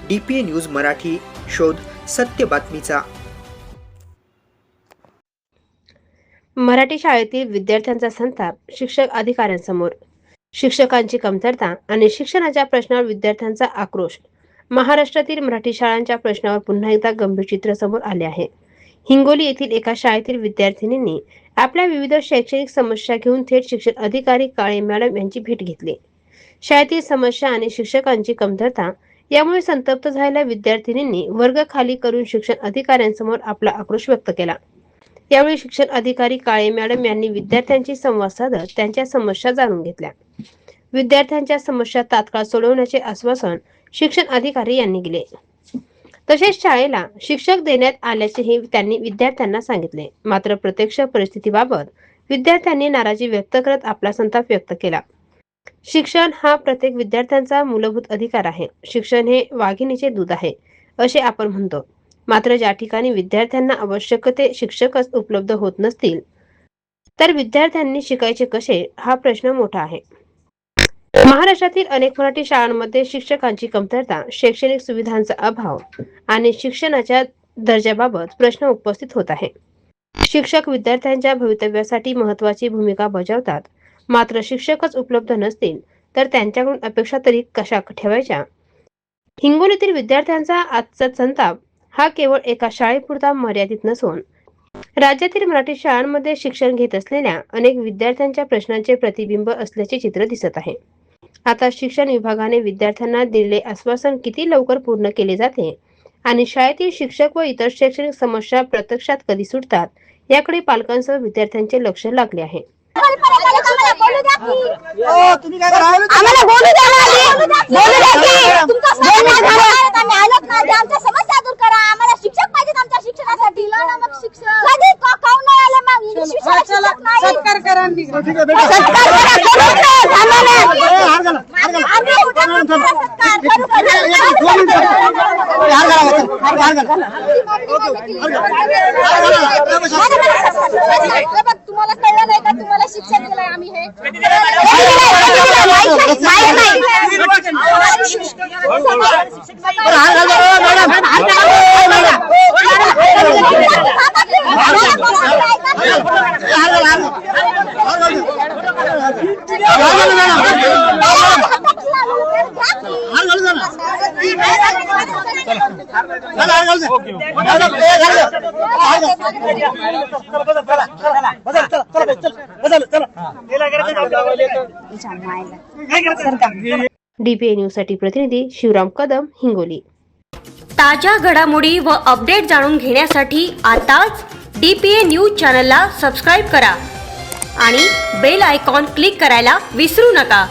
DPA news Marathi, शोध सत्य बातमीचा. मराठी शाळेतील विद्यार्थ्यांचा संताप, शिक्षक अधिकाऱ्यांसमोर. शिक्षकांची कमतरता आणि शिक्षणाच्या प्रश्नावर विद्यार्थ्यांचा आक्रोश. महाराष्ट्रातील मराठी शाळांच्या प्रश्नावर पुन्हा एकदा गंभीर चित्र समोर आले आहे. हिंगोली येथील एका शाळेतील विद्यार्थिनींनी आपल्या विविध शैक्षणिक समस्या घेऊन थेट शिक्षण अधिकारी काळे मॅडम यांची भेट घेतली. शाळेतील समस्या आणि शिक्षकांची कमतरता यामुळे संतप्त झालेल्या विद्यार्थिनींनी वर्ग खाली करून शिक्षण अधिकाऱ्यांसमोर आपला आक्रोश व्यक्त केला. यावेळी शिक्षण अधिकारी काळे मॅडम यांनी विद्यार्थ्यांशी संवाद साधत त्यांच्या समस्या जाणून घेतल्या. विद्यार्थ्यांच्या समस्या तात्काळ सोडवण्याचे आश्वासन शिक्षण अधिकारी यांनी दिले. तसेच शाळेला शिक्षक देण्यात आल्याचेही त्यांनी विद्यार्थ्यांना सांगितले. मात्र प्रत्यक्ष परिस्थितीबाबत विद्यार्थ्यांनी नाराजी व्यक्त करत आपला संताप व्यक्त केला. शिक्षण हा प्रत्येक विद्यार्थ्यांचा मूलभूत अधिकार आहे. शिक्षण हे वाघिणीचे दूध आहे असे आपण म्हणतो. मात्र ज्या ठिकाणी विद्यार्थ्यांना आवश्यक ते शिक्षकच उपलब्ध होत नसतील तर विद्यार्थ्यांनी शिकायचे कसे हा प्रश्न मोठा आहे. महाराष्ट्रातील अनेक मराठी शाळांमध्ये शिक्षकांची कमतरता, शैक्षणिक सुविधांचा अभाव आणि शिक्षणाच्या दर्जाबाबत प्रश्न उपस्थित होत आहे. शिक्षक विद्यार्थ्यांच्या भवितव्यासाठी महत्त्वाची भूमिका बजावतात. मात्र शिक्षकच उपलब्ध नसतील तर त्यांच्याकडून अपेक्षा तरी कशा ठेवायच्या. हिंगोलीतील विद्यार्थ्यांचा आजचा संताप हा केवळ एका शाळेपुरता मर्यादित नसून राज्यातील मराठी शाळांमध्ये शिक्षण घेत असलेल्या अनेक विद्यार्थ्यांच्या प्रश्नांचे प्रतिबिंब असल्याचे चित्र दिसत आहे. आता शिक्षण विभागाने विद्यार्थ्यांना दिलेले आश्वासन किती लवकर पूर्ण केले जाते आणि शाळेतील शिक्षक व इतर शैक्षणिक समस्या प्रत्यक्षात कधी सुटतात याकडे पालकांसह विद्यार्थ्यांचे लक्ष लागले आहे. तुम्हाला कळलं नाही का तुम्हाला शिक्षण दिलंय आम्ही हे DPA न्यूज साठी प्रतिनिधी शिवराम कदम, हिंगोली. ताज्या घडामोडी व अपडेट जाणून घेण्यासाठी आताच DPA न्यूज चॅनलला सबस्क्राईब करा आणि बेल आयकॉन क्लिक करायला विसरू नका.